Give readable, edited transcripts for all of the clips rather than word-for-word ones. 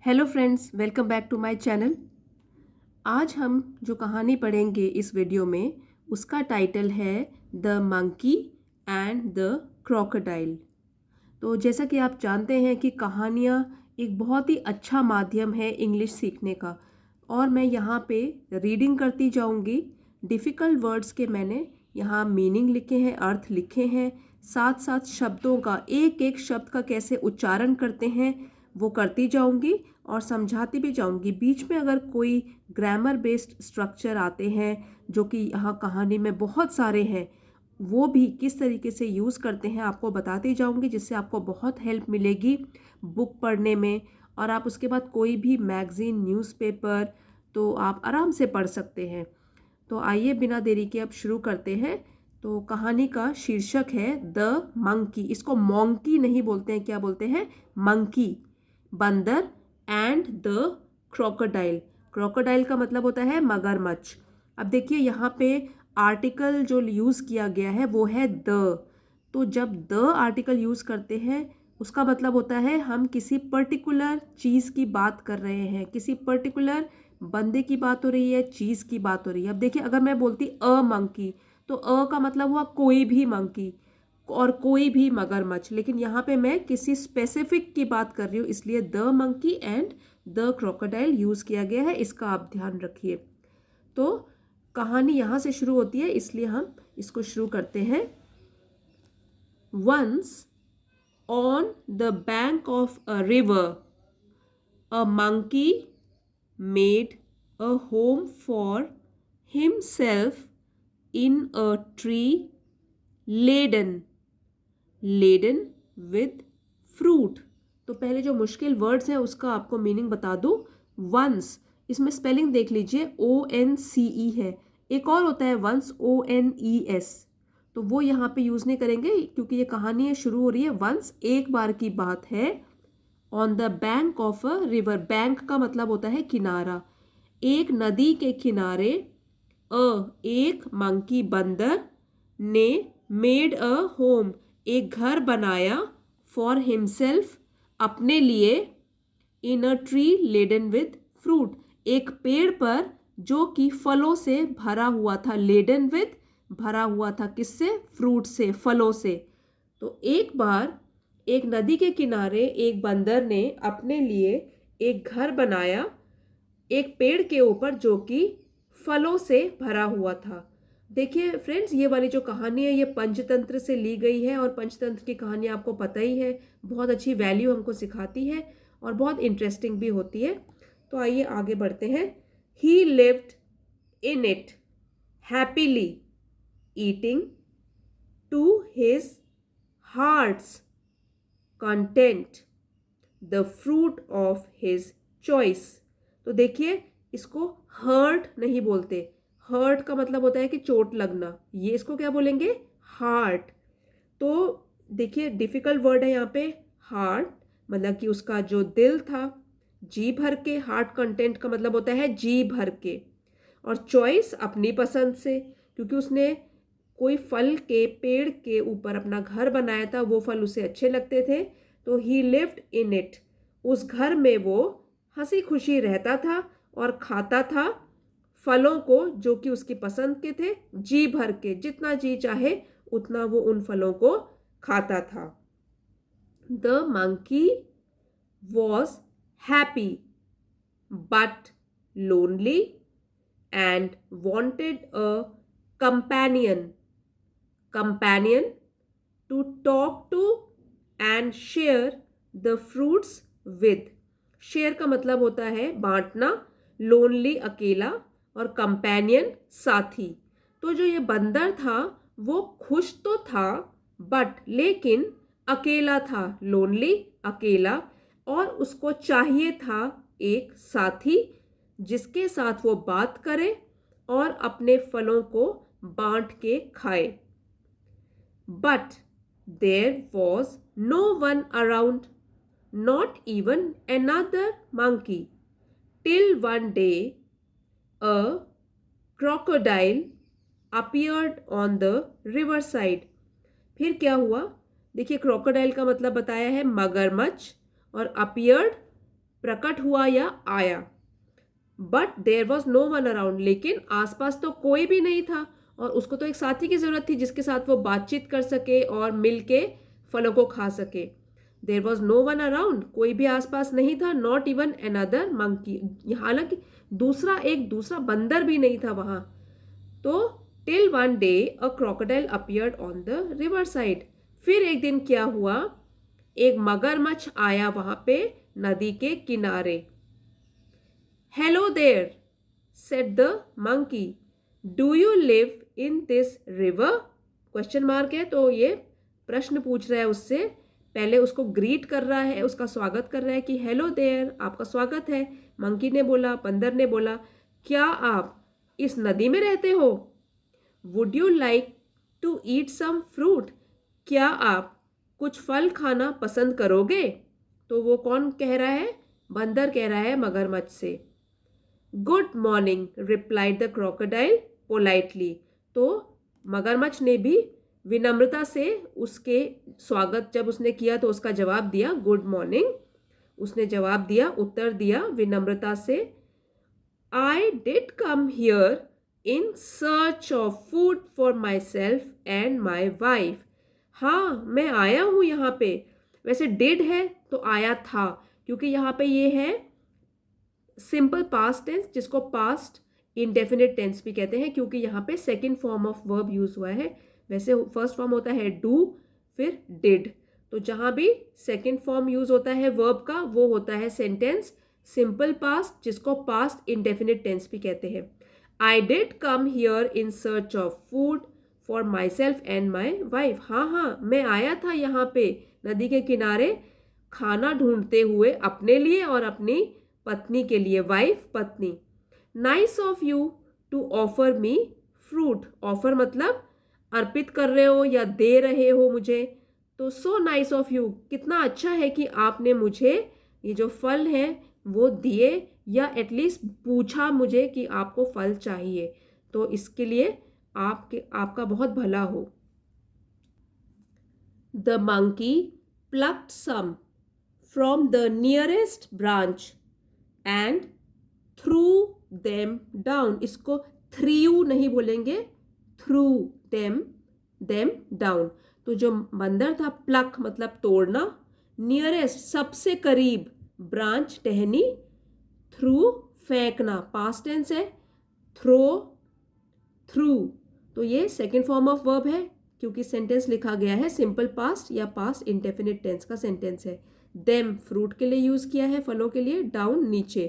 Hello friends, welcome back to my channel. आज हम जो कहानी पढ़ेंगे इस वीडियो में उसका टाइटल है the monkey and the crocodile. तो जैसा कि आप जानते हैं कि कहानियाँ एक बहुत ही अच्छा माध्यम है इंग्लिश सीखने का, और मैं यहाँ पे रीडिंग करती जाऊँगी। डिफ़िकल्ट वर्ड्स के मैंने यहाँ मीनिंग लिखे हैं, अर्थ लिखे हैं, साथ साथ शब्दों का एक एक शब्द का कैसे उच्चारण करते हैं वो करती जाऊँगी और समझाती भी जाऊँगी। बीच में अगर कोई ग्रामर बेस्ड स्ट्रक्चर आते हैं जो कि यहाँ कहानी में बहुत सारे हैं, वो भी किस तरीके से यूज़ करते हैं आपको बताती जाऊंगी, जिससे आपको बहुत हेल्प मिलेगी बुक पढ़ने में। और आप उसके बाद कोई भी मैगज़ीन, न्यूज़पेपर तो आप आराम से पढ़ सकते हैं। तो आइए बिना देरी के अब शुरू करते हैं। तो कहानी का शीर्षक है द मंकी। इसको मोंकी नहीं बोलते हैं, क्या बोलते हैं? मंकी, बंदर, एंड द क्रोकोडाइल। क्रोकोडाइल का मतलब होता है मगरमच्छ। अब देखिए यहाँ पे आर्टिकल जो यूज़ किया गया है वो है द। तो जब द आर्टिकल यूज़ करते हैं उसका मतलब होता है हम किसी पर्टिकुलर चीज़ की बात कर रहे हैं, किसी पर्टिकुलर बंदे की बात हो रही है, चीज़ की बात हो रही है। अब देखिए अगर मैं बोलती अ मंकी, तो अ का मतलब हुआ कोई भी मंकी और कोई भी मगरमच्छ, लेकिन यहाँ पे मैं किसी स्पेसिफिक की बात कर रही हूँ, इसलिए the monkey and the crocodile use किया गया है। इसका आप ध्यान रखिए। तो कहानी यहाँ से शुरू होती है, इसलिए हम इसको शुरू करते हैं। Once on the bank of a river a monkey made a home for himself in a tree laden laden with fruit। तो पहले जो मुश्किल वर्ड्स हैं उसका आपको मीनिंग बता दूं। वंस, इसमें स्पेलिंग देख लीजिए, ONCE है। एक और होता है वंस, ONES, तो वो यहाँ पे यूज़ नहीं करेंगे क्योंकि ये कहानी है शुरू हो रही है वंस, एक बार की बात है। On the bank of a river, bank का मतलब होता है किनारा, एक नदी के किनारे। एक मंकी, बंदर, ने मेड अ होम, एक घर बनाया, फॉर हिमसेल्फ, अपने लिए, in a tree laden with fruit, एक पेड़ पर जो कि फलों से भरा हुआ था। लेडन विद, भरा हुआ था किससे? फ्रूट से, फलों से। तो एक बार एक नदी के किनारे एक बंदर ने अपने लिए एक घर बनाया, एक पेड़ के ऊपर जो कि फलों से भरा हुआ था। देखिए फ्रेंड्स, ये वाली जो कहानी है ये पंचतंत्र से ली गई है, और पंचतंत्र की कहानी आपको पता ही है, बहुत अच्छी वैल्यू हमको सिखाती है और बहुत इंटरेस्टिंग भी होती है। तो आइए आगे बढ़ते हैं। He lived in it happily eating to his heart's content the fruit of his choice. तो देखिए, इसको हर्ट नहीं बोलते। हर्ट का मतलब होता है कि चोट लगना, ये इसको क्या बोलेंगे? हार्ट। तो देखिए डिफिकल्ट वर्ड है यहाँ पे। हार्ट मतलब कि उसका जो दिल था, जी भर के। हार्ट कंटेंट का मतलब होता है जी भर के। और चॉइस अपनी पसंद से, क्योंकि उसने कोई फल के पेड़ के ऊपर अपना घर बनाया था, वो फल उसे अच्छे लगते थे, तो ही लिव्ड इन इट, उस घर में वो हंसी खुशी रहता था और खाता था फलों को जो कि उसकी पसंद के थे, जी भर के, जितना जी चाहे उतना वो उन फलों को खाता था। The monkey was happy but lonely and wanted a companion companion to talk to and share the fruits with। Share का मतलब होता है बांटना, लोनली अकेला, और कंपेनियन साथी। तो जो ये बंदर था वो खुश तो था, बट लेकिन अकेला था, लोनली अकेला, और उसको चाहिए था एक साथी जिसके साथ वो बात करे और अपने फलों को बांट के खाए। But there was no one around, not even another monkey, till one day a crocodile appeared on the river side. फिर क्या हुआ? देखिए, क्रोकोडाइल का मतलब बताया है मगरमच्छ, और अपीयर्ड प्रकट हुआ या आया। But there was no one around, लेकिन आसपास तो कोई भी नहीं था और उसको तो एक साथी की जरूरत थी जिसके साथ वो बातचीत कर सके और मिल के फलों को खा सके। There was no one around, कोई भी आसपास नहीं था, नॉट इवन अनदर मंकी, हालांकि दूसरा बंदर भी नहीं था वहां। तो till one day a crocodile appeared on the river side, फिर एक दिन क्या हुआ, एक मगरमच्छ आया वहां पे नदी के किनारे। Hello there, said the monkey, do you live in this river, question mark है तो ये प्रश्न पूछ रहा है उससे, पहले उसको ग्रीट कर रहा है, उसका स्वागत कर रहा है कि हेलो देयर, आपका स्वागत है। मंकी ने बोला, बंदर ने बोला, क्या आप इस नदी में रहते हो? Would you like to eat some fruit, क्या आप कुछ फल खाना पसंद करोगे? तो वो कौन कह रहा है? बंदर कह रहा है मगरमच्छ से। Good morning, replied the crocodile politely, तो मगरमच्छ ने भी विनम्रता से उसके स्वागत जब उसने किया तो उसका जवाब दिया गुड मॉर्निंग, उसने जवाब दिया, उत्तर दिया विनम्रता से। I did come here in search of food for my self and my wife, हाँ मैं आया हूँ यहाँ पे, वैसे डिड है तो आया था, क्योंकि यहाँ पे ये है सिंपल पास्ट टेंस जिसको पास्ट इंडेफिनिट टेंस भी कहते हैं, क्योंकि यहाँ पे second form of verb use हुआ है। वैसे फर्स्ट फॉर्म होता है डू फिर डिड, तो जहाँ भी सेकंड फॉर्म यूज होता है वर्ब का वो होता है सेंटेंस सिंपल पास्ट जिसको पास्ट इंडेफिनिट टेंस भी कहते हैं। I did come here in search of food for my self and my wife, हाँ हाँ मैं आया था यहाँ पे नदी के किनारे खाना ढूंढते हुए अपने लिए और अपनी पत्नी के लिए, वाइफ पत्नी। Nice of you to offer me fruit, offer मतलब अर्पित कर रहे हो या दे रहे हो मुझे, तो सो नाइस ऑफ यू, कितना अच्छा है कि आपने मुझे ये जो फल हैं वो दिए या एटलीस्ट पूछा मुझे कि आपको फल चाहिए, तो इसके लिए आपका बहुत भला हो। The monkey plucked some from the nearest branch and threw them down, इसको threw नहीं बोलेंगे, threw them down, तो जो बंदर था प्लक मतलब तोड़ना, नियरेस्ट सबसे करीब, ब्रांच टहनी, थ्रू फेंकना, पास्ट टेंस है, थ्रो थ्रू, तो ये सेकेंड फॉर्म ऑफ वर्ब है क्योंकि सेंटेंस लिखा गया है सिंपल पास्ट या पास्ट इंडेफिनिट टेंस का सेंटेंस है। देम फ्रूट के लिए यूज किया है, फलों के लिए, डाउन नीचे,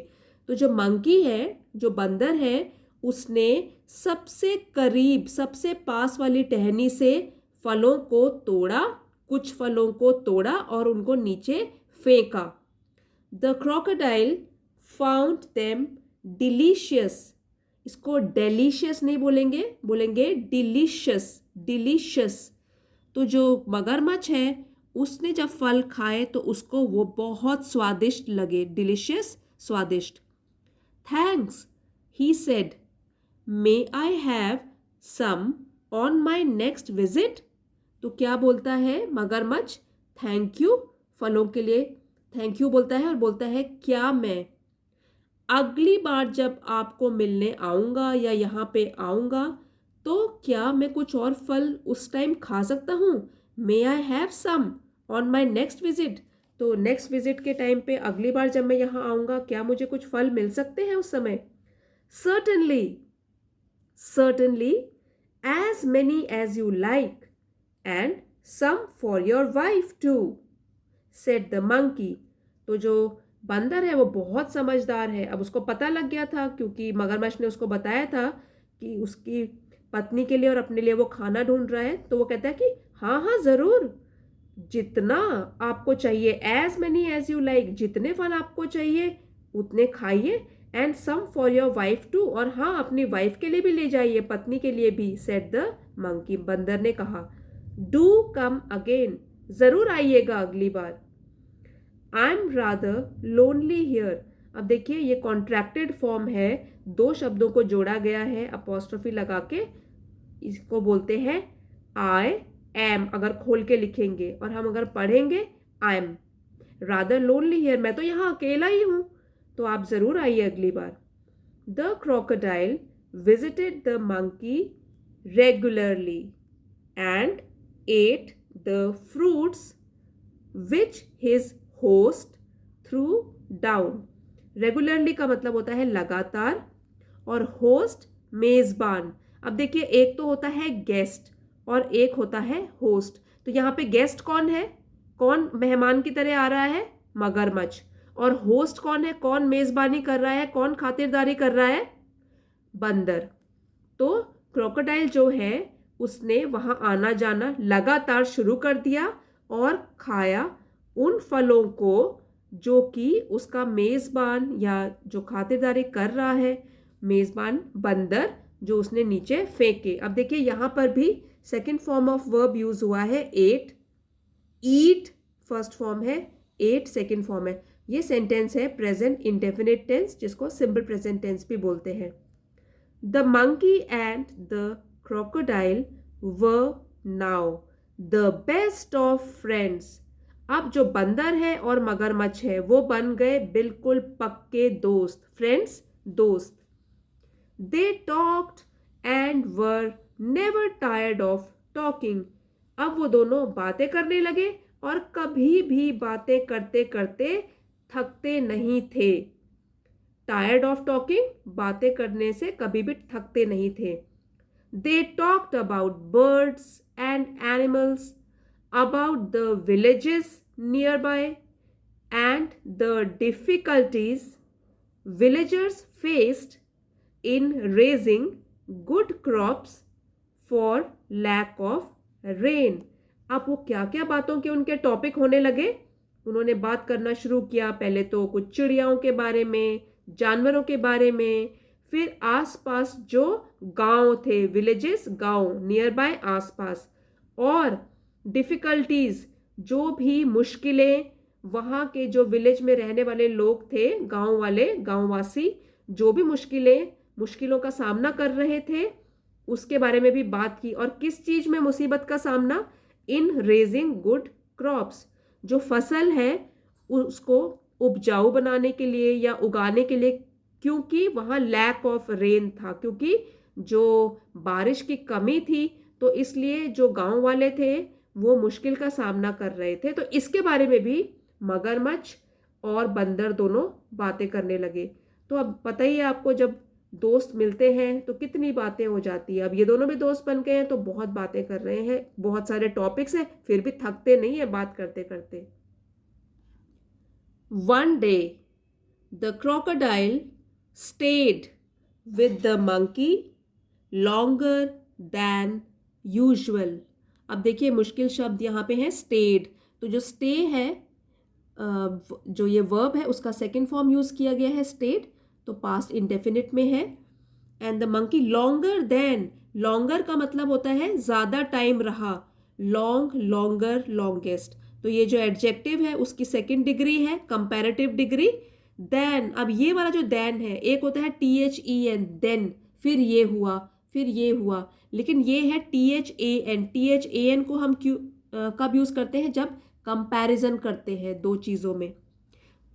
तो जो मंकी है, जो बंदर है, उसने सबसे करीब सबसे पास वाली टहनी से फलों को तोड़ा, कुछ फलों को तोड़ा और उनको नीचे फेंका। The crocodile found them delicious, इसको डेलीशियस नहीं बोलेंगे, बोलेंगे डिलीशियस, डिलीशियस, तो जो मगरमच्छ है उसने जब फल खाए तो उसको वो बहुत स्वादिष्ट लगे, डिलीशियस स्वादिष्ट। Thanks he said, may I have some on my next visit, तो क्या बोलता है मगरमच्छ, थैंक यू, फलों के लिए थैंक यू बोलता है और बोलता है क्या मैं अगली बार जब आपको मिलने आऊँगा या यहाँ पे आऊँगा तो क्या मैं कुछ और फल उस टाइम खा सकता हूँ, may I have some on my next visit, तो नेक्स्ट विजिट के टाइम पे अगली बार जब मैं यहाँ आऊँगा क्या मुझे कुछ फल मिल सकते हैं उस समय। Certainly, certainly, as many as you like and some for your wife too, said the monkey, तो जो बंदर है वो बहुत समझदार है, अब उसको पता लग गया था क्योंकि मगरमच्छ ने उसको बताया था कि उसकी पत्नी के लिए और अपने लिए वो खाना ढूंढ रहा है, तो वो कहता है कि हाँ हाँ ज़रूर, जितना आपको चाहिए, as many as you like, जितने फल आपको चाहिए उतने खाइए, and some for your wife too, और हाँ अपनी वाइफ के लिए भी ले जाइए, पत्नी के लिए भी, सेड द मंकी, बंदर ने कहा। डू कम अगेन, ज़रूर आइएगा अगली बार। I am rather lonely here, अब देखिए ये कॉन्ट्रैक्टेड फॉर्म है, दो शब्दों को जोड़ा गया है अपोस्ट्रोफी लगा के, इसको बोलते हैं आई एम, अगर खोल के लिखेंगे और हम अगर पढ़ेंगे आई एम रादर लोनली हियर, मैं तो यहाँ अकेला ही हूँ, तो आप ज़रूर आइए अगली बार। The crocodile visited the monkey regularly and ate the fruits which his host threw down. Regularly का मतलब होता है लगातार, और होस्ट मेजबान। अब देखिए, एक तो होता है गेस्ट और एक होता है होस्ट। तो यहाँ पे गेस्ट कौन है, कौन मेहमान की तरह आ रहा है, मगरमच्छ। और होस्ट कौन है, कौन मेजबानी कर रहा है, कौन खातिरदारी कर रहा है, बंदर। तो क्रोकोडाइल जो है उसने वहां आना जाना लगातार शुरू कर दिया और खाया उन फलों को जो कि उसका मेजबान या जो खातिरदारी कर रहा है, मेजबान बंदर, जो उसने नीचे फेंके। अब देखिए यहां पर भी second form of verb use हुआ है, एट। ईट फर्स्ट फॉर्म है, एट सेकंड फॉर्म है। ये सेंटेंस है प्रेजेंट इंडेफिनिट टेंस, जिसको सिंपल प्रेजेंट टेंस भी बोलते हैं। The monkey and the crocodile were now the best of friends. अब जो बंदर है और मगरमच्छ है वो बन गए बिल्कुल पक्के दोस्त, फ्रेंड्स, दोस्त। They talked and were never tired of talking. अब वो दोनों बातें करने लगे और कभी भी बातें करते करते थकते नहीं थे। टायर्ड ऑफ टॉकिंग, बातें करने से कभी भी थकते नहीं थे। They talked about birds and animals, about the villages nearby and the difficulties villagers faced in raising good crops for lack of rain। अब वो क्या क्या बातों के उनके टॉपिक होने लगे, उन्होंने बात करना शुरू किया। पहले तो कुछ चिड़ियाओं के बारे में, जानवरों के बारे में, फिर आसपास जो गांव थे, विलेजेस गांव, नियर बाय आसपास, और डिफ़िकल्टीज़ जो भी मुश्किलें वहाँ के जो विलेज में रहने वाले लोग थे, गांव वाले, गांववासी, जो भी मुश्किलों का सामना कर रहे थे उसके बारे में भी बात की। और किस चीज़ में मुसीबत का सामना, इन रेजिंग गुड क्रॉप्स, जो फसल है उसको उपजाऊ बनाने के लिए या उगाने के लिए, क्योंकि वहाँ लैक ऑफ रेन था, क्योंकि जो बारिश की कमी थी, तो इसलिए जो गांव वाले थे वो मुश्किल का सामना कर रहे थे। तो इसके बारे में भी मगरमच्छ और बंदर दोनों बातें करने लगे। तो अब पता ही है आपको, जब दोस्त मिलते हैं तो कितनी बातें हो जाती है। अब ये दोनों भी दोस्त बन गए हैं तो बहुत बातें कर रहे हैं, बहुत सारे टॉपिक्स हैं, फिर भी थकते नहीं है बात करते करते। One day the crocodile stayed with the monkey longer than usual. अब देखिए मुश्किल शब्द यहाँ पे है, स्टेड। तो जो स्टे है, जो ये वर्ब है उसका सेकंड फॉर्म यूज किया गया है, स्टेड, तो पास्ट इंडेफिनिट में है। And the monkey longer than, longer का मतलब होता है ज्यादा टाइम रहा, लॉन्ग, लॉन्गर, लॉन्गेस्ट। तो ये जो एडजेक्टिव है उसकी सेकंड डिग्री है, कंपैरेटिव डिग्री। देन, अब ये वाला जो देन है, एक होता है THEN, देन, फिर ये हुआ, फिर ये हुआ, लेकिन ये है THAN। THAN को हम कब यूज करते हैं, जब कंपैरिजन करते हैं दो चीजों में।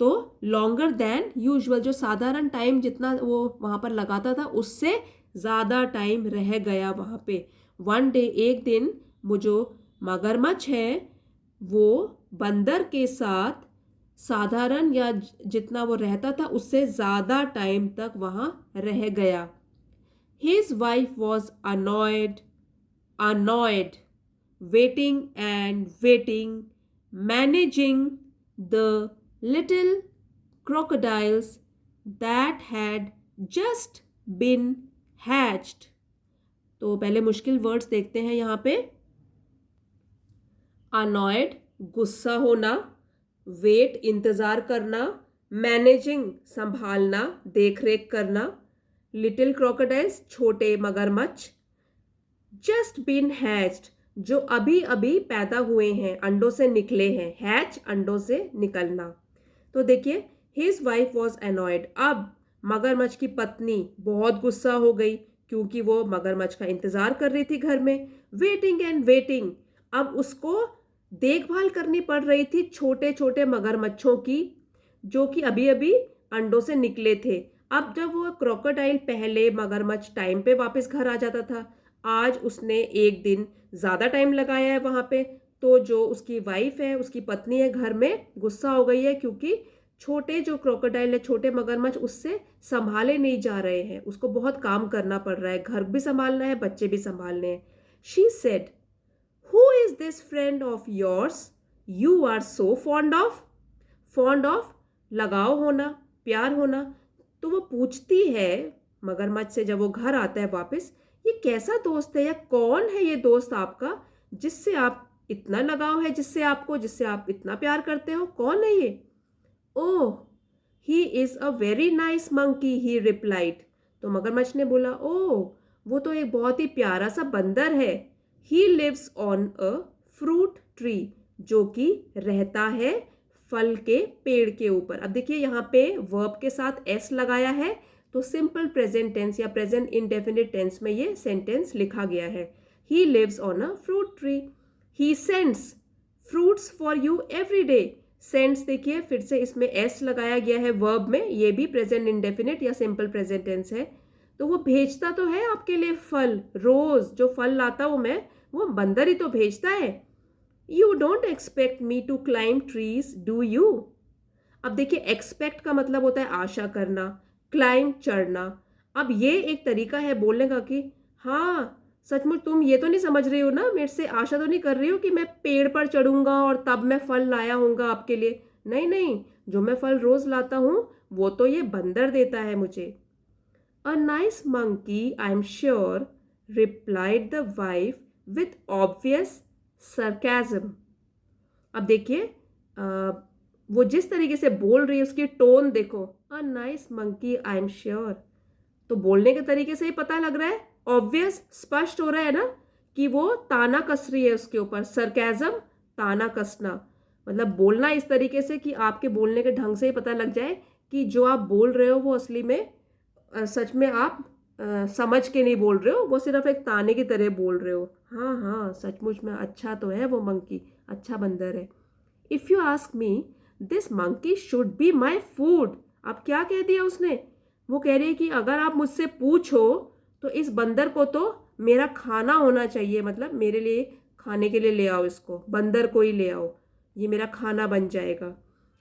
तो लॉन्गर देन यूजुअल, जो साधारण टाइम जितना वो वहां पर लगाता था उससे ज्यादा टाइम रह गया वहां पे। वन डे, एक दिन, वो जो मगरमच्छ है वो बंदर के साथ साधारण या जितना वो रहता था उससे ज्यादा टाइम तक वहां रह गया। His wife was annoyed, waiting and waiting, managing the little crocodiles that had just been hatched। तो पहले मुश्किल वर्ड्स देखते हैं यहाँ पे। Annoyed, गुस्सा होना, wait, इंतजार करना, managing, संभालना, देखरेख करना, लिटिल क्रोकोडाइल्स, छोटे मगरमच्छ, जस्ट बीन हैच्ड, जो अभी अभी पैदा हुए हैं, अंडों से निकले हैं, हैच, अंडों से निकलना। तो देखिए, हिज वाइफ वॉज एनॉयड, अब मगरमच्छ की पत्नी बहुत गुस्सा हो गई क्योंकि वो मगरमच्छ का इंतजार कर रही थी घर में। वेटिंग एंड वेटिंग, अब उसको देखभाल करनी पड़ रही थी छोटे छोटे मगरमच्छों की, जो कि अभी अभी अंडों से निकले थे। अब जब वो क्रोकोडाइल पहले मगरमच्छ टाइम पे वापस घर आ जाता था, आज उसने एक दिन ज़्यादा टाइम लगाया है वहाँ पे। तो जो उसकी वाइफ है, उसकी पत्नी है, घर में गुस्सा हो गई है, क्योंकि छोटे जो क्रोकोडाइल है, छोटे मगरमच्छ उससे संभाले नहीं जा रहे हैं। उसको बहुत काम करना पड़ रहा है, घर भी संभालना है, बच्चे भी संभालने हैं। She said, Who is this friend of yours you are so fond of? Fond of लगाव होना, प्यार होना। तो वो पूछती है मगरमच्छ से जब वो घर आता है वापस, ये कैसा दोस्त है या कौन है ये दोस्त आपका जिससे आप इतना लगाव है, जिससे आप इतना प्यार करते हो, कौन है ये? Oh, he is a very nice monkey, he replied. तो मगरमच्छ ने बोला, ओह, वो तो एक बहुत ही प्यारा सा बंदर है। He lives on a fruit tree, जो कि रहता है फल के पेड़ के ऊपर। अब देखिए यहाँ पे वर्ब के साथ एस लगाया है, तो सिंपल प्रेजेंट टेंस या प्रेजेंट इंडेफिनिट टेंस में ये सेंटेंस लिखा गया है। He lives on a fruit tree, he sends fruits for you every day. Sends देखिए फिर से इसमें एस लगाया गया है वर्ब में, ये भी प्रेजेंट इंडेफिनिट या सिंपल प्रेजेंट टेंस है। तो वो भेजता तो है आपके लिए फल, रोज जो फल लाता हूं मैं, वो बंदर ही तो भेजता है। You don't expect me to climb trees do you. अब देखिए एक्सपेक्ट का मतलब होता है आशा करना, क्लाइंब चढ़ना। अब ये एक तरीका है बोलने का कि हाँ सचमुच तुम ये तो नहीं समझ रही हो ना, मेरे से आशा तो नहीं कर रही हो कि मैं पेड़ पर चढ़ूंगा और तब मैं फल लाया होऊंगा आपके लिए। नहीं नहीं, जो मैं फल रोज लाता हूँ वो तो ये बंदर देता है मुझे। A nice monkey I am sure, replied the wife with obvious sarcasm. अब देखिए वो जिस तरीके से बोल रही है उसकी टोन देखो, a nice monkey I am sure. तो बोलने के तरीके से ही पता लग रहा है, ऑब्वियस स्पष्ट हो रहा है ना कि वो ताना कस रही है उसके ऊपर। सरकाज़म, ताना कसना, मतलब बोलना इस तरीके से कि आपके बोलने के ढंग से ही पता लग जाए कि जो आप बोल रहे हो वो असली में सच में आप समझ के नहीं बोल रहे हो, वो सिर्फ एक ताने की तरह बोल रहे हो। हाँ हाँ सचमुच में अच्छा तो है वो मंकी, अच्छा बंदर है। If you ask me, this monkey should be my food. अब क्या कह दिया उसने? वो कह रही है कि अगर आप मुझसे पूछो तो इस बंदर को तो मेरा खाना होना चाहिए, मतलब मेरे लिए खाने के लिए ले आओ, इसको बंदर को ही ले आओ, ये मेरा खाना बन जाएगा।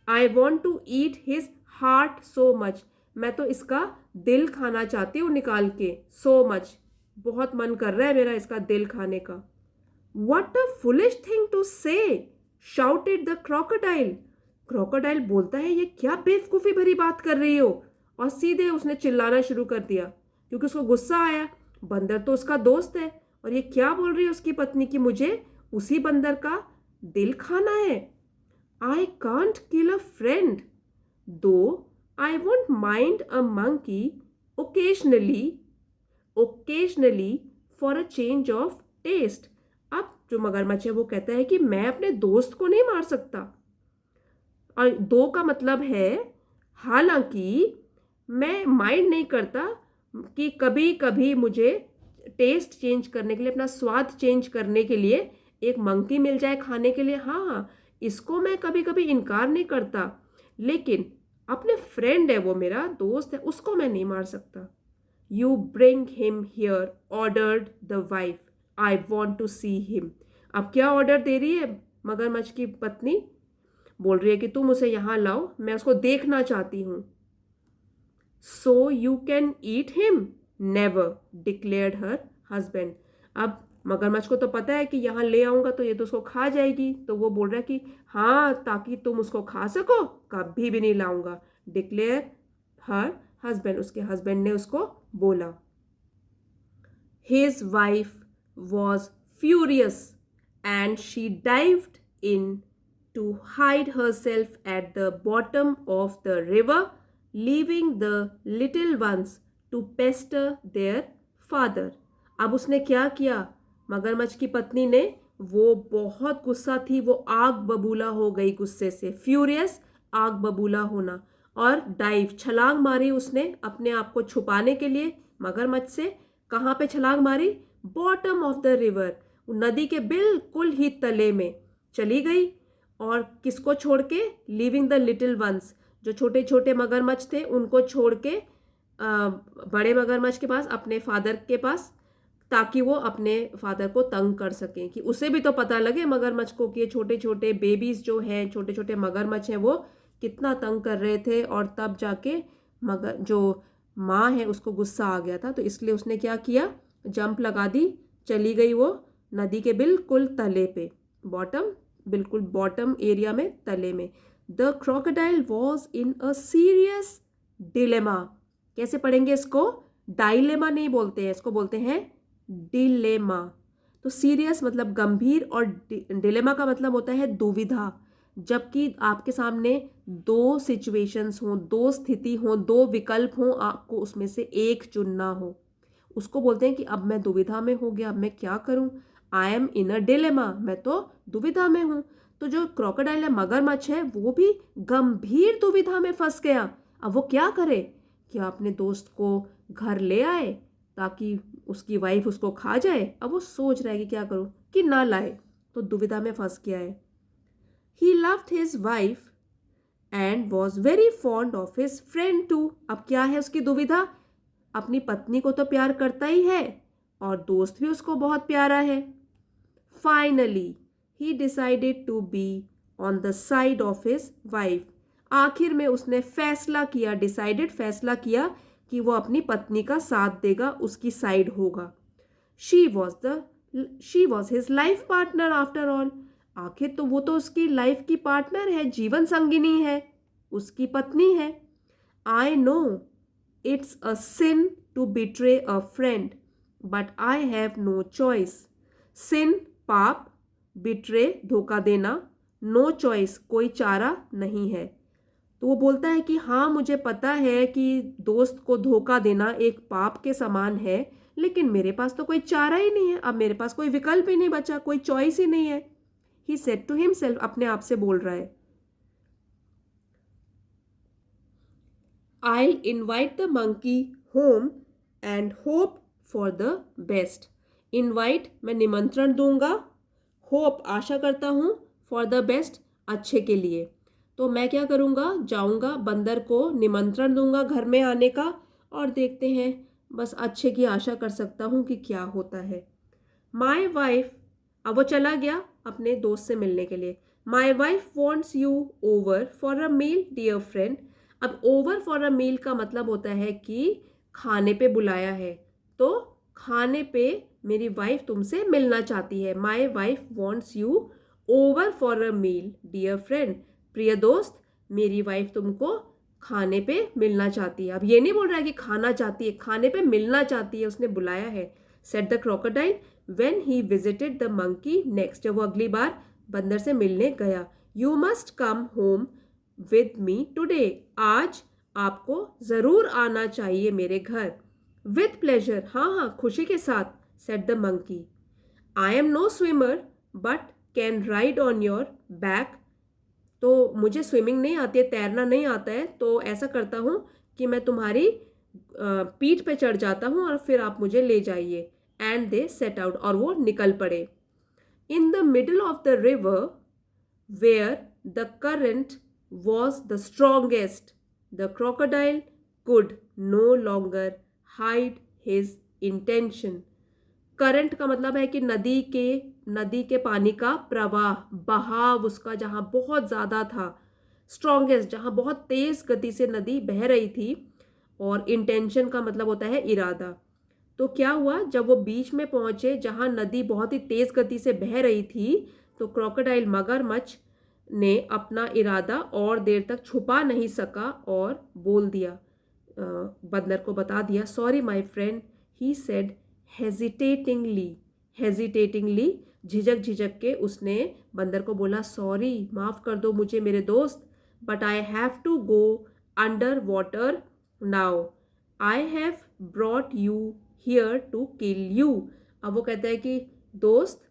I want to eat his heart so much. मैं तो इसका दिल खाना चाहती हूँ निकाल के, सो मच, बहुत मन कर रहा है मेरा इसका दिल खाने का। What a foolish thing to say, shouted the crocodile. Crocodile बोलता है ये क्या बेवकूफ़ी भरी बात कर रही हो, और सीधे उसने चिल्लाना शुरू कर दिया क्योंकि उसको गुस्सा आया। बंदर तो उसका दोस्त है और ये क्या बोल रही है उसकी पत्नी कि मुझे उसी बंदर का दिल खाना है। I can't kill a friend though I won't mind a monkey occasionally, occasionally for a change of taste. अब जो मगरमच्छ है वो कहता है कि मैं अपने दोस्त को नहीं मार सकता, और दो का मतलब है हालांकि मैं माइंड नहीं करता कि कभी कभी मुझे टेस्ट चेंज करने के लिए, अपना स्वाद चेंज करने के लिए एक मंकी मिल जाए खाने के लिए, हाँ इसको मैं कभी कभी इनकार नहीं करता, लेकिन अपने फ्रेंड है वो मेरा दोस्त है, उसको मैं नहीं मार सकता। You bring him here, ordered the wife, I want to see him. अब क्या ऑर्डर दे रही है मगरमच्छ की पत्नी? बोल रही है कि तुम उसे यहाँ लाओ, मैं उसको देखना चाहती हूँ। So you can eat him never, declared her husband. अब मगरमच्छ को तो पता है कि यहाँ ले आऊंगा तो ये तो उसको खा जाएगी, तो वो बोल रहा है कि हाँ ताकि तुम उसको खा सको कभी भी नहीं लाऊंगा, डिक्लेयर हर हस्बैंड, उसके हस्बैंड ने उसको बोला। His wife was furious and she dived in to hide herself at the bottom of the river, leaving the little ones to pester their father. अब उसने क्या किया? मगरमच्छ की पत्नी ने, वो बहुत गुस्सा थी, वो आग बबूला हो गई गुस्से से, फ्यूरियस आग बबूला होना, और डाइव छलांग मारी उसने अपने आप को छुपाने के लिए मगरमच्छ से। कहाँ पे छलांग मारी? बॉटम ऑफ द रिवर, नदी के बिल्कुल ही तले में चली गई। और किसको छोड़ के? लीविंग द लिटिल वंस, जो छोटे छोटे मगरमच्छ थे उनको छोड़ के बड़े मगरमच्छ के पास, अपने फादर के पास, ताकि वो अपने फादर को तंग कर सकें, कि उसे भी तो पता लगे मगरमच्छ को कि ये छोटे छोटे बेबीज जो हैं, छोटे छोटे मगरमच्छ हैं, वो कितना तंग कर रहे थे। और तब जाके मगर जो माँ है उसको गुस्सा आ गया था, तो इसलिए उसने क्या किया, जंप लगा दी, चली गई वो नदी के बिल्कुल तले पे, बॉटम, बिल्कुल बॉटम एरिया में, तले में। The crocodile was in a serious dilemma. कैसे पढ़ेंगे इसको? डायलेमा नहीं बोलते हैं, इसको बोलते हैं डिलेमा। तो सीरियस मतलब गंभीर, और डिलेमा का मतलब होता है दुविधा। जबकि आपके सामने दो सिचुएशंस हों, दो स्थिति हों, दो विकल्प हों, आपको उसमें से एक चुनना हो, उसको बोलते हैं कि अब मैं दुविधा में हो गया, अब मैं क्या करूं? I am in a dilemma, मैं तो दुविधा में हूं। तो जो क्रोकोडाइल है, मगरमच्छ है, वो भी गंभीर दुविधा में फंस गया। अब वो क्या करे? क्या अपने दोस्त को घर ले आए ताकि उसकी वाइफ उसको खा जाए? अब वो सोच रहा है कि क्या करूं, कि ना लाए, तो दुविधा में फंस गया है। He loved his wife and was very fond of his friend too. अब क्या है उसकी दुविधा? अपनी पत्नी को तो प्यार करता ही है और दोस्त भी उसको बहुत प्यारा है। Finally, he decided to be on the side of his wife. आखिर में उसने फैसला किया, डिसाइडेड फैसला किया कि वो अपनी पत्नी का साथ देगा, उसकी साइड होगा। She was his life partner after all. आखिर तो वो तो उसकी लाइफ की पार्टनर है, जीवन संगिनी है, उसकी पत्नी है। I know it's a sin to betray a friend but I have no choice. Sin पाप, बिट्रे धोखा देना, नो चॉइस कोई चारा नहीं है। तो वो बोलता है कि हाँ, मुझे पता है कि दोस्त को धोखा देना एक पाप के समान है, लेकिन मेरे पास तो कोई चारा ही नहीं है, अब मेरे पास कोई विकल्प ही नहीं बचा, कोई चॉइस ही नहीं है। ही सेड टू हिमसेल्फ, अपने आप से बोल रहा है। I invite the monkey home and hope for the best. Invite मैं निमंत्रण दूंगा, होप आशा करता हूँ, फॉर द बेस्ट अच्छे के लिए। तो मैं क्या करूँगा, जाऊँगा, बंदर को निमंत्रण दूंगा घर में आने का, और देखते हैं, बस अच्छे की आशा कर सकता हूँ कि क्या होता है। माई वाइफ, अब वो चला गया अपने दोस्त से मिलने के लिए। My wife wants you over for a meal dear friend. अब ओवर फॉर अ मील का मतलब होता है कि खाने पे बुलाया है, तो खाने पे मेरी वाइफ तुमसे मिलना चाहती है। My wife wants you over for a meal dear friend. प्रिय दोस्त, मेरी वाइफ तुमको खाने पे मिलना चाहती है। अब ये नहीं बोल रहा है कि खाना चाहती है, खाने पे मिलना चाहती है, उसने बुलाया है। Said the crocodile when he visited the monkey next, जब वो अगली बार बंदर से मिलने गया। You must come home with me today, आज आपको जरूर आना चाहिए मेरे घर। विथ प्लेजर, हाँ हाँ खुशी के साथ। Said the monkey, I am no swimmer but can ride on your back. तो मुझे स्विमिंग नहीं आती है, तैरना नहीं आता है, तो ऐसा करता हूँ कि मैं तुम्हारी पीठ पे चढ़ जाता हूँ और फिर आप मुझे ले जाइए। एंड दे सेट आउट, और वो निकल पड़े। In the middle of the river where the current was the strongest the crocodile could no longer hide his intention. Current का मतलब है कि नदी के पानी का प्रवाह, बहाव उसका जहाँ बहुत ज़्यादा था। स्ट्रॉन्गेस्ट, जहाँ बहुत तेज़ गति से नदी बह रही थी। और इंटेंशन का मतलब होता है इरादा। तो क्या हुआ, जब वो बीच में पहुंचे जहाँ नदी बहुत ही तेज़ गति से बह रही थी, तो क्रोकोडाइल मगरमच्छ ने अपना इरादा और देर तक छुपा नहीं सका और बोल दिया, बंदर को बता दिया। Sorry my friend, he said hesitatingly. Hesitatingly, झिझक झिझक के उसने बंदर को बोला, सॉरी, माफ़ कर दो मुझे मेरे दोस्त, but I have to go under water now. I have brought you here to kill you. अब वो कहता है कि दोस्त,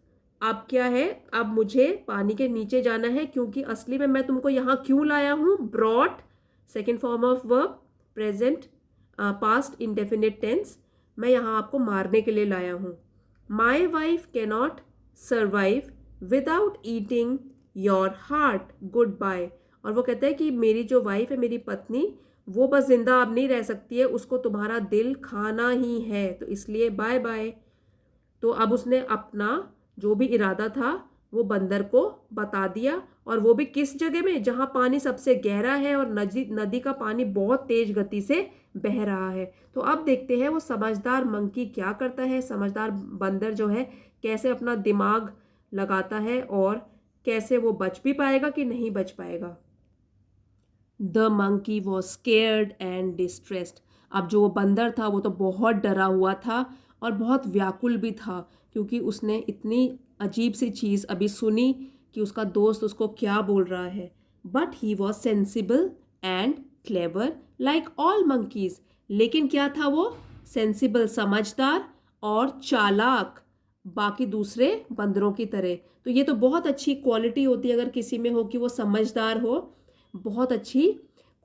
अब क्या है, अब मुझे पानी के नीचे जाना है, क्योंकि असली में मैं तुमको यहाँ क्यों लाया हूँ। Brought second form of verb, present past indefinite tense, मैं यहाँ आपको मारने के लिए लाया हूँ। My wife cannot survive without eating your heart goodbye. और वो कहता है कि मेरी जो वाइफ है, मेरी पत्नी, वो बस जिंदा अब नहीं रह सकती है, उसको तुम्हारा दिल खाना ही है, तो इसलिए बाय बाय। तो अब उसने अपना जो भी इरादा था वो बंदर को बता दिया, और वो भी किस जगह में, जहां पानी सबसे गहरा है और नदी नदी का पानी बहुत तेज गति से बह रहा है। तो अब देखते हैं वो समझदार मंकी क्या करता है, समझदार बंदर जो है कैसे अपना दिमाग लगाता है और कैसे वो बच भी पाएगा कि नहीं बच पाएगा। The monkey was scared and distressed. अब जो वो बंदर था वो तो बहुत डरा हुआ था और बहुत व्याकुल भी था, क्योंकि उसने इतनी अजीब सी चीज़ अभी सुनी कि उसका दोस्त उसको क्या बोल रहा है। But he was sensible and clever like all monkeys. लेकिन क्या था वो? सेंसिबल, समझदार, और चालाक, बाकी दूसरे बंदरों की तरह। तो ये तो बहुत अच्छी क्वालिटी होती है अगर किसी में हो कि वो समझदार हो, बहुत अच्छी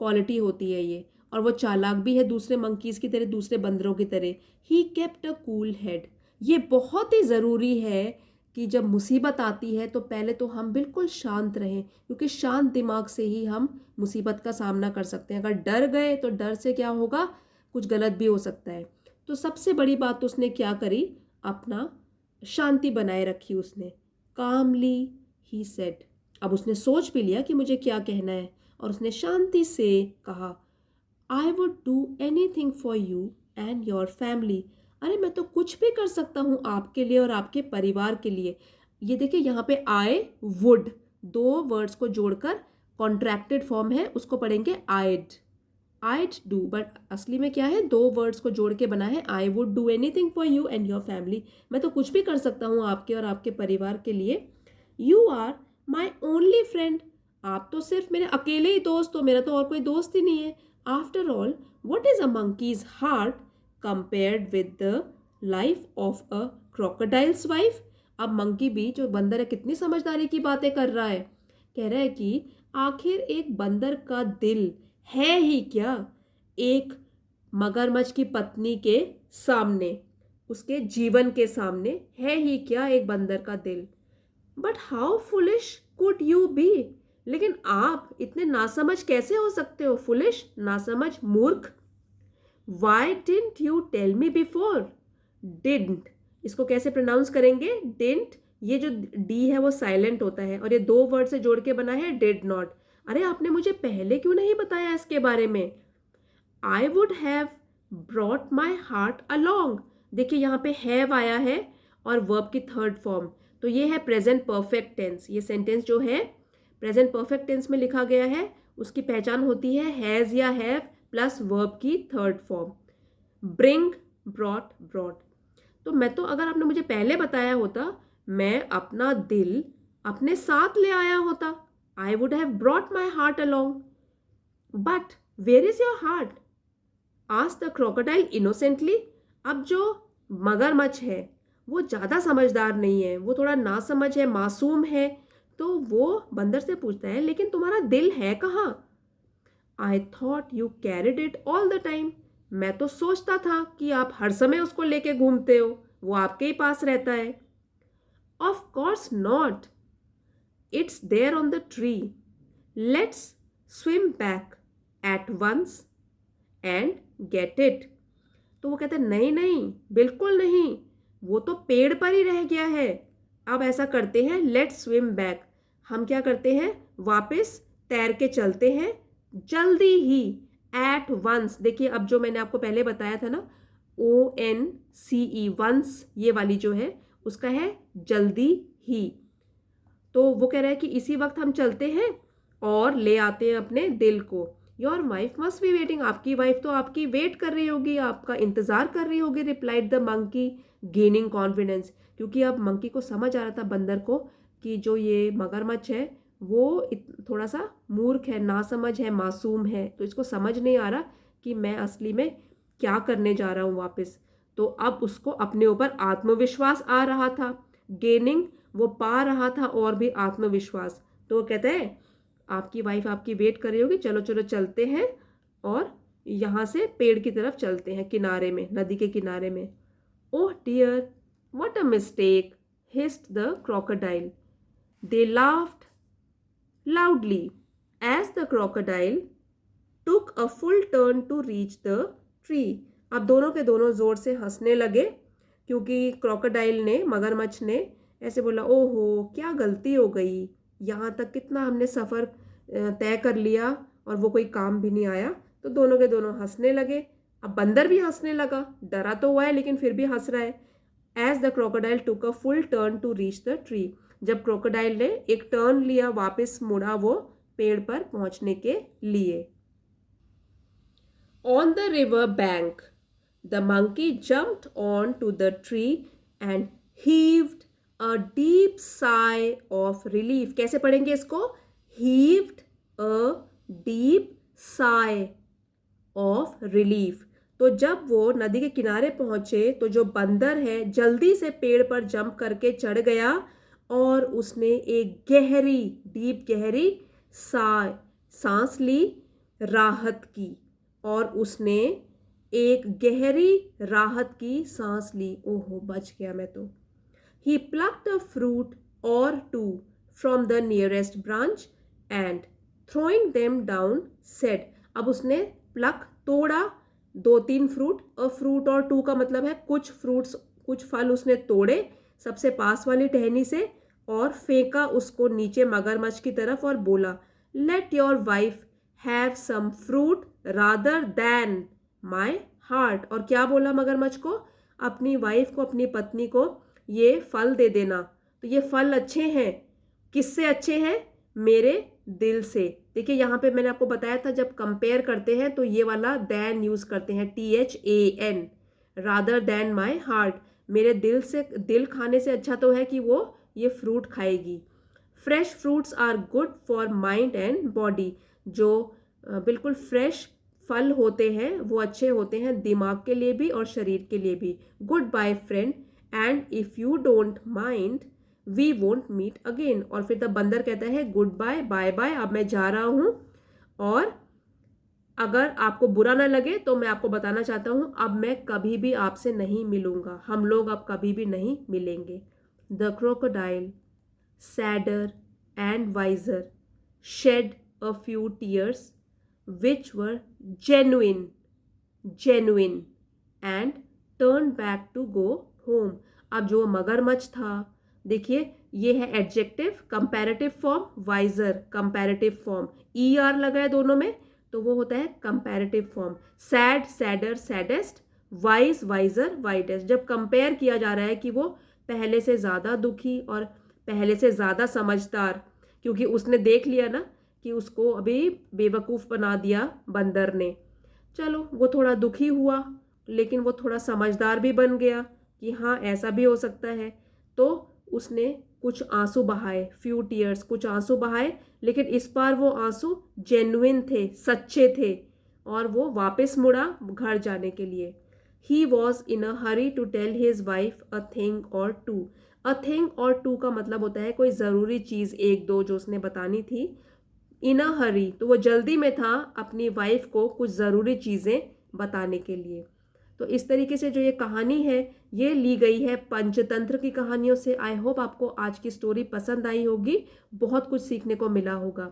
क्वालिटी होती है ये। और वो चालाक भी है दूसरे मंकीज की तरह, दूसरे बंदरों की तरह। He kept a cool head. ये बहुत ही ज़रूरी है कि जब मुसीबत आती है तो पहले तो हम बिल्कुल शांत रहें, क्योंकि शांत दिमाग से ही हम मुसीबत का सामना कर सकते हैं। अगर डर गए तो डर से क्या होगा, कुछ गलत भी हो सकता है। तो सबसे बड़ी बात तो उसने क्या करी, अपना शांति बनाए रखी उसने। कामली ही सेड। अब उसने सोच भी लिया कि मुझे क्या कहना है, और उसने शांति से कहा, I would do any thing for you and your family. अरे मैं तो कुछ भी कर सकता हूँ आपके लिए और आपके परिवार के लिए। ये देखिए यहाँ पे आई वुड, दो वर्ड्स को जोड़कर कॉन्ट्रैक्टेड फॉर्म है, उसको पढ़ेंगे आइड डू, बट असली में क्या है, दो वर्ड्स को जोड़ के बना है I would do anything for you and your family. मैं तो कुछ भी कर सकता हूँ आपके और आपके परिवार के लिए। You are my only friend. आप तो सिर्फ मेरे अकेले ही दोस्त हो, मेरा तो और कोई दोस्त ही नहीं है। After all what is a monkeys heart compared with the life of a crocodiles wife. अब मंकी भी जो बंदर है कितनी समझदारी की बातें कर रहा है। कह रहा है कि आखिर एक बंदर का दिल है ही क्या एक मगरमच्छ की पत्नी के सामने, उसके जीवन के सामने है ही क्या एक बंदर का दिल। But how foolish could you be. लेकिन आप इतने नासमझ कैसे हो सकते हो, फुलिश, नासमझ, मूर्ख। Why didn't you tell me before. Didn't, इसको कैसे प्रोनाउंस करेंगे, डिडंट। ये जो डी है वो साइलेंट होता है, और ये दो वर्ड से जोड़ के बना है डिड नॉट। अरे आपने मुझे पहले क्यों नहीं बताया इसके बारे में। आई would have brought my heart along. देखिए यहाँ पे हैव आया है और वर्ब की थर्ड फॉर्म, तो ये है प्रेजेंट परफेक्ट टेंस। ये सेंटेंस जो है प्रेजेंट परफेक्ट टेंस में लिखा गया है, उसकी पहचान होती है हैज़ या हैव प्लस वर्ब की third form. Bring, brought, brought. तो मैं तो, अगर आपने मुझे पहले बताया होता, मैं अपना दिल अपने साथ ले आया होता। I would have brought my heart along. But where is your heart, asked the crocodile innocently. अब जो मगरमच्छ है वो ज़्यादा समझदार नहीं है, वो थोड़ा नासमझ है, मासूम है। तो वो बंदर से पूछता है, लेकिन तुम्हारा दिल है कहाँ। I thought you carried it all the time. मैं तो सोचता था कि आप हर समय उसको लेके घूमते हो, वो आपके ही पास रहता है। Of course not, it's there on the tree. Let's swim back at once and get it. तो वो कहते हैं, नहीं नहीं, बिल्कुल नहीं, वो तो पेड़ पर ही रह गया है। अब ऐसा करते हैं, लेट्स स्विम बैक। हम क्या करते हैं, वापस तैर के चलते हैं जल्दी ही। एट वंस, देखिए अब जो मैंने आपको पहले बताया था ना, ONCE, वंस, ये वाली जो है उसका है जल्दी ही। तो वो कह रहा है कि इसी वक्त हम चलते हैं और ले आते हैं अपने दिल को। Your wife must be waiting. आपकी वाइफ तो आपकी वेट कर रही होगी, आपका इंतजार कर रही होगी, replied the monkey gaining confidence. क्योंकि अब मंकी को समझ आ रहा था, बंदर को, कि जो ये मगरमच्छ है वो थोड़ा सा मूर्ख है, नासमझ है, मासूम है, तो इसको समझ नहीं आ रहा कि मैं असली में क्या करने जा रहा हूँ वापस। तो अब उसको अपने ऊपर आत्मविश्वास आ रहा था। गेनिंग, वो पा रहा था और भी आत्मविश्वास। तो वो कहता है, आपकी वाइफ आपकी वेट कर रही होगी, चलो चलो चलते हैं और यहाँ से पेड़ की तरफ चलते हैं, किनारे में, नदी के किनारे में। Oh dear, what a mistake, hissed the crocodile. They laughed loudly as the crocodile took a full turn to reach the tree. अब दोनों के दोनों जोर से हंसने लगे क्योंकि क्रोकोडाइल ने, मगरमच्छ ने ऐसे बोला, ओहो क्या गलती हो गई, यहाँ तक कितना हमने सफ़र तय कर लिया और वो कोई काम भी नहीं आया। तो दोनों के दोनों हंसने लगे। अब बंदर भी हंसने लगा, डरा तो हुआ है लेकिन फिर भी हंस रहा है। As the crocodile took a full turn to reach the tree, जब क्रोकोडाइल ने एक टर्न लिया, वापस मुड़ा वो पेड़ पर पहुंचने के लिए। On the river bank the monkey jumped onto the tree and heaved a deep sigh of relief. कैसे पढ़ेंगे इसको? Heaved a deep sigh of relief. तो जब वो नदी के किनारे पहुंचे तो जो बंदर है जल्दी से पेड़ पर जंप करके चढ़ गया और उसने एक गहरी, डीप गहरी सांस ली, राहत की। और उसने एक गहरी राहत की सांस ली। ओहो बच गया मैं तो। He plucked a fruit or two from the nearest branch and throwing them down said, अब उसने प्लक तोड़ा 2-3 फ्रूट। अ फ्रूट और टू का मतलब है कुछ फ्रूट्स, कुछ फल उसने तोड़े सबसे पास वाली टहनी से और फेंका उसको नीचे मगरमच्छ की तरफ और बोला, let your wife have some fruit rather than my heart. और क्या बोला मगरमच्छ को? अपनी वाइफ को, अपनी पत्नी को ये फल दे देना। तो ये फल अच्छे हैं, किससे अच्छे हैं? मेरे दिल से। देखिए यहाँ पे मैंने आपको बताया था जब कंपेयर करते हैं तो ये वाला दैन यूज करते हैं, THAN, rather than my heart. मेरे दिल से, दिल खाने से अच्छा तो है कि वो ये फ्रूट खाएगी। Fresh fruits are good for mind and body. जो बिल्कुल फ्रेश फल होते हैं वो अच्छे होते हैं दिमाग के लिए भी और शरीर के लिए भी। Goodbye friend and if you don't mind we won't meet again. और फिर तब बंदर कहता है गुड बाय, बाय बाय, अब मैं जा रहा हूँ और अगर आपको बुरा ना लगे तो मैं आपको बताना चाहता हूँ अब मैं कभी भी आपसे नहीं मिलूंगा, हम लोग अब कभी भी नहीं मिलेंगे। The crocodile sadder and wiser shed a few tears which were genuine and turned back to go home। अब जो मगरमच्छ था, देखिए ये है adjective, comparative form, wiser comparative form, ER लगा है दोनों में तो वो होता है comparative form. Sad sadder saddest, wise wiser widest. जब कंपेयर किया जा रहा है कि वो पहले से ज़्यादा दुखी और पहले से ज़्यादा समझदार, क्योंकि उसने देख लिया ना कि उसको अभी बेवकूफ़ बना दिया बंदर ने। चलो वो थोड़ा दुखी हुआ लेकिन वो थोड़ा समझदार भी बन गया कि हाँ ऐसा भी हो सकता है। तो उसने कुछ आंसू बहाए, फ्यू टीयर्स, कुछ आंसू बहाए, लेकिन इस बार वो आंसू जेन्युइन थे, सच्चे थे और वो वापस मुड़ा घर जाने के लिए। He was in a hurry to tell his wife a thing or two. A thing or two का मतलब होता है कोई ज़रूरी चीज़, एक दो जो उसने बतानी थी। इन अ हरी तो वो जल्दी में था अपनी वाइफ को कुछ ज़रूरी चीज़ें बताने के लिए। तो इस तरीके से जो ये कहानी है ये ली गई है पंचतंत्र की कहानियों से। आई होप आपको आज की स्टोरी पसंद आई होगी, बहुत कुछ सीखने को मिला होगा।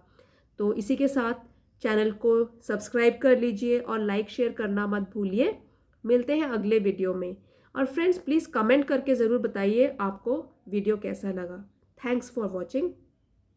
तो इसी के साथ चैनल को सब्सक्राइब कर लीजिए और लाइक शेयर करना मत भूलिए। मिलते हैं अगले वीडियो में। और फ्रेंड्स प्लीज़ कमेंट करके ज़रूर बताइए आपको वीडियो कैसा लगा। Thanks for watching.